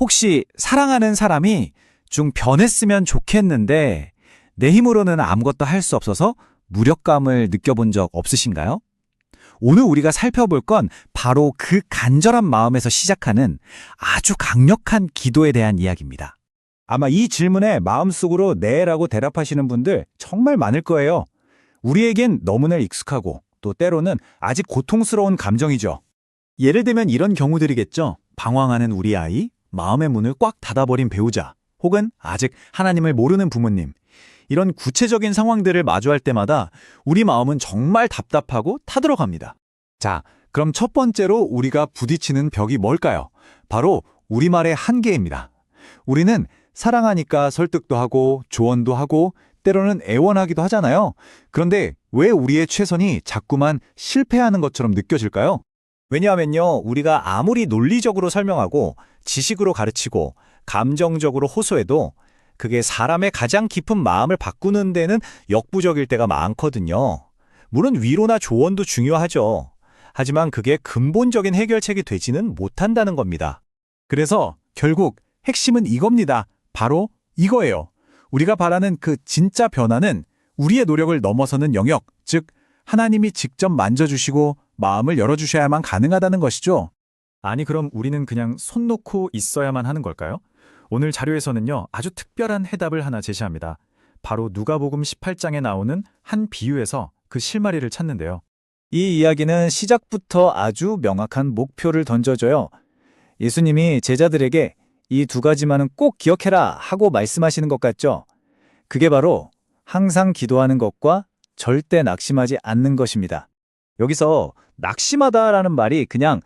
혹시 사랑하는 사람이 좀 변했으면 좋겠는데 내 힘으로는 아무것도 할 수 없어서 무력감을 느껴본 적 없으신가요? 오늘 우리가 살펴볼 건 바로 그 간절한 마음에서 시작하는 아주 강력한 기도에 대한 이야기입니다. 아마 이 질문에 마음속으로 네라고 대답하시는 분들 정말 많을 거예요. 우리에겐 너무나 익숙하고 또 때로는 아직 고통스러운 감정이죠. 예를 들면 이런 경우들이겠죠. 방황하는 우리 아이, 마음의 문을 꽉 닫아버린 배우자, 혹은 아직 하나님을 모르는 부모님. 이런 구체적인 상황들을 마주할 때마다 우리 마음은 정말 답답하고 타들어갑니다. 자, 그럼 첫 번째로 우리가 부딪히는 벽이 뭘까요? 바로 우리말의 한계입니다. 우리는 사랑하니까 설득도 하고 조언도 하고 때로는 애원하기도 하잖아요. 그런데 왜 우리의 최선이 자꾸만 실패하는 것처럼 느껴질까요? 왜냐하면요, 우리가 아무리 논리적으로 설명하고 지식으로 가르치고 감정적으로 호소해도 그게 사람의 가장 깊은 마음을 바꾸는 데는 역부족일 때가 많거든요. 물론 위로나 조언도 중요하죠. 하지만 그게 근본적인 해결책이 되지는 못한다는 겁니다. 그래서 결국 핵심은 이겁니다. 바로 이거예요. 우리가 바라는 그 진짜 변화는 우리의 노력을 넘어서는 영역, 즉 하나님이 직접 만져주시고 마음을 열어주셔야만 가능하다는 것이죠. 아니 그럼 우리는 그냥 손 놓고 있어야만 하는 걸까요? 오늘 자료에서는요, 아주 특별한 해답을 하나 제시합니다. 바로 누가복음 18장에 나오는 한 비유에서 그 실마리를 찾는데요. 이 이야기는 시작부터 아주 명확한 목표를 던져줘요. 예수님이 제자들에게 이 두 가지만은 꼭 기억해라 하고 말씀하시는 것 같죠? 그게 바로 항상 기도하는 것과 절대 낙심하지 않는 것입니다. 여기서 낙심하다라는 말이 그냥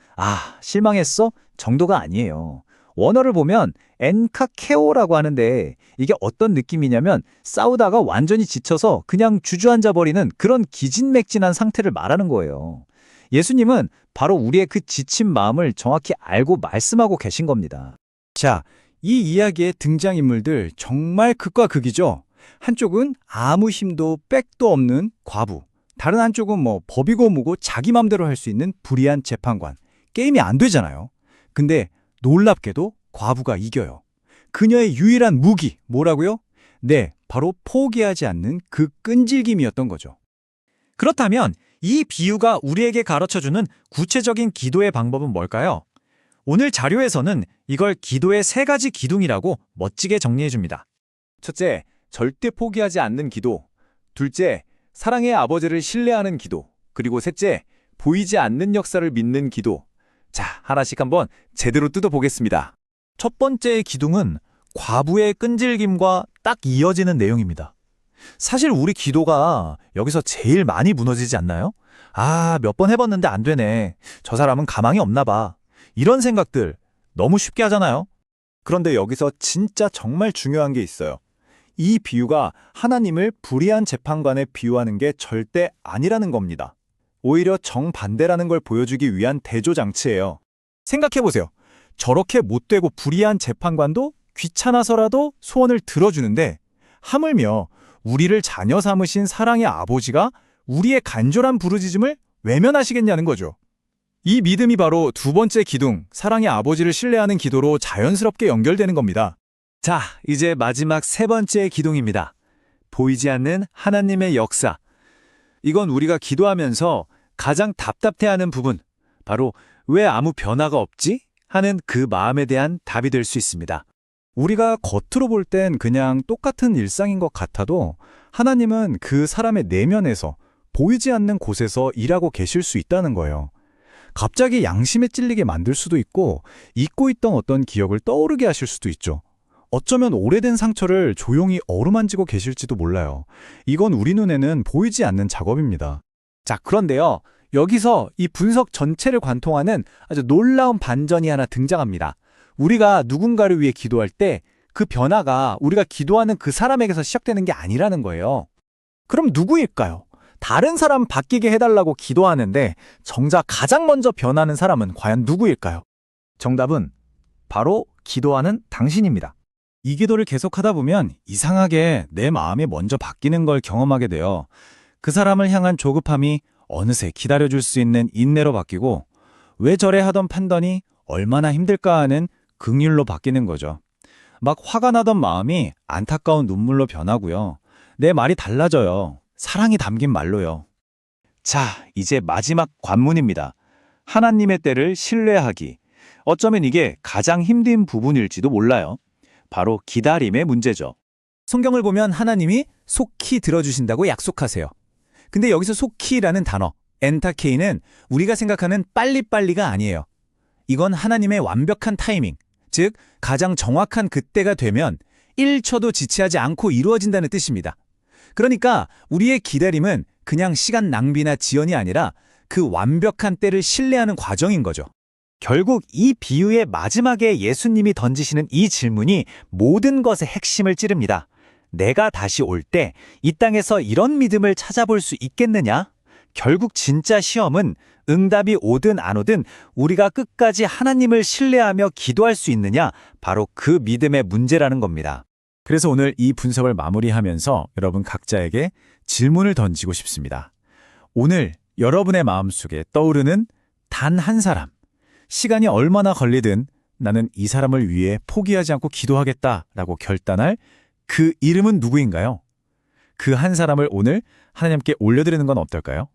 실망했어? 정도가 아니에요. 원어를 보면 엔카케오라고 하는데 이게 어떤 느낌이냐면 싸우다가 완전히 지쳐서 그냥 주저앉아버리는 그런 기진맥진한 상태를 말하는 거예요. 예수님은 바로 우리의 그 지친 마음을 정확히 알고 말씀하고 계신 겁니다. 자, 이 이야기의 등장인물들 정말 극과 극이죠. 한쪽은 아무 힘도 빽도 없는 과부, 다른 한쪽은 법이고 뭐고 자기 맘대로 할 수 있는 불의한 재판관. 게임이 안 되잖아요. 근데 놀랍게도 과부가 이겨요. 그녀의 유일한 무기, 뭐라고요? 네, 바로 포기하지 않는 그 끈질김이었던 거죠. 그렇다면 이 비유가 우리에게 가르쳐주는 구체적인 기도의 방법은 뭘까요? 오늘 자료에서는 이걸 기도의 3가지 기둥이라고 멋지게 정리해줍니다. 첫째, 절대 포기하지 않는 기도. 둘째, 사랑의 아버지를 신뢰하는 기도. 그리고 셋째, 보이지 않는 역사를 믿는 기도. 자, 하나씩 한번 제대로 뜯어보겠습니다. 첫 번째 기둥은 과부의 끈질김과 딱 이어지는 내용입니다. 사실 우리 기도가 여기서 제일 많이 무너지지 않나요? 몇 번 해봤는데 안 되네. 저 사람은 가망이 없나 봐. 이런 생각들 너무 쉽게 하잖아요. 그런데 여기서 진짜 정말 중요한 게 있어요. 이 비유가 하나님을 불의한 재판관에 비유하는 게 절대 아니라는 겁니다. 오히려 정반대라는 걸 보여주기 위한 대조장치예요. 생각해보세요. 저렇게 못되고 불의한 재판관도 귀찮아서라도 소원을 들어주는데 하물며 우리를 자녀 삼으신 사랑의 아버지가 우리의 간절한 부르짖음을 외면하시겠냐는 거죠. 이 믿음이 바로 두 번째 기둥, 사랑의 아버지를 신뢰하는 기도로 자연스럽게 연결되는 겁니다. 자, 이제 마지막 3번째 기둥입니다. 보이지 않는 하나님의 역사. 이건 우리가 기도하면서 가장 답답해하는 부분, 바로 왜 아무 변화가 없지? 하는 그 마음에 대한 답이 될 수 있습니다. 우리가 겉으로 볼 땐 그냥 똑같은 일상인 것 같아도 하나님은 그 사람의 내면에서 보이지 않는 곳에서 일하고 계실 수 있다는 거예요. 갑자기 양심에 찔리게 만들 수도 있고 잊고 있던 어떤 기억을 떠오르게 하실 수도 있죠. 어쩌면 오래된 상처를 조용히 어루만지고 계실지도 몰라요. 이건 우리 눈에는 보이지 않는 작업입니다. 자, 그런데요. 여기서 이 분석 전체를 관통하는 아주 놀라운 반전이 하나 등장합니다. 우리가 누군가를 위해 기도할 때 그 변화가 우리가 기도하는 그 사람에게서 시작되는 게 아니라는 거예요. 그럼 누구일까요? 다른 사람 바뀌게 해달라고 기도하는데 정작 가장 먼저 변하는 사람은 과연 누구일까요? 정답은 바로 기도하는 당신입니다. 이 기도를 계속하다 보면 이상하게 내 마음이 먼저 바뀌는 걸 경험하게 돼요. 그 사람을 향한 조급함이 어느새 기다려줄 수 있는 인내로 바뀌고 왜 저래 하던 판단이 얼마나 힘들까 하는 긍휼로 바뀌는 거죠. 막 화가 나던 마음이 안타까운 눈물로 변하고요. 내 말이 달라져요. 사랑이 담긴 말로요. 자, 이제 마지막 관문입니다. 하나님의 때를 신뢰하기. 어쩌면 이게 가장 힘든 부분일지도 몰라요. 바로 기다림의 문제죠. 성경을 보면 하나님이 속히 들어주신다고 약속하세요. 근데 여기서 속히라는 단어, 엔타케이는 우리가 생각하는 빨리빨리가 아니에요. 이건 하나님의 완벽한 타이밍, 즉 가장 정확한 그때가 되면 1초도 지체하지 않고 이루어진다는 뜻입니다. 그러니까 우리의 기다림은 그냥 시간 낭비나 지연이 아니라 그 완벽한 때를 신뢰하는 과정인 거죠. 결국 이 비유의 마지막에 예수님이 던지시는 이 질문이 모든 것의 핵심을 찌릅니다. 내가 다시 올 때 이 땅에서 이런 믿음을 찾아볼 수 있겠느냐? 결국 진짜 시험은 응답이 오든 안 오든 우리가 끝까지 하나님을 신뢰하며 기도할 수 있느냐? 바로 그 믿음의 문제라는 겁니다. 그래서 오늘 이 분석을 마무리하면서 여러분 각자에게 질문을 던지고 싶습니다. 오늘 여러분의 마음속에 떠오르는 단 한 사람, 시간이 얼마나 걸리든 나는 이 사람을 위해 포기하지 않고 기도하겠다라고 결단할 그 이름은 누구인가요? 그 한 사람을 오늘 하나님께 올려드리는 건 어떨까요?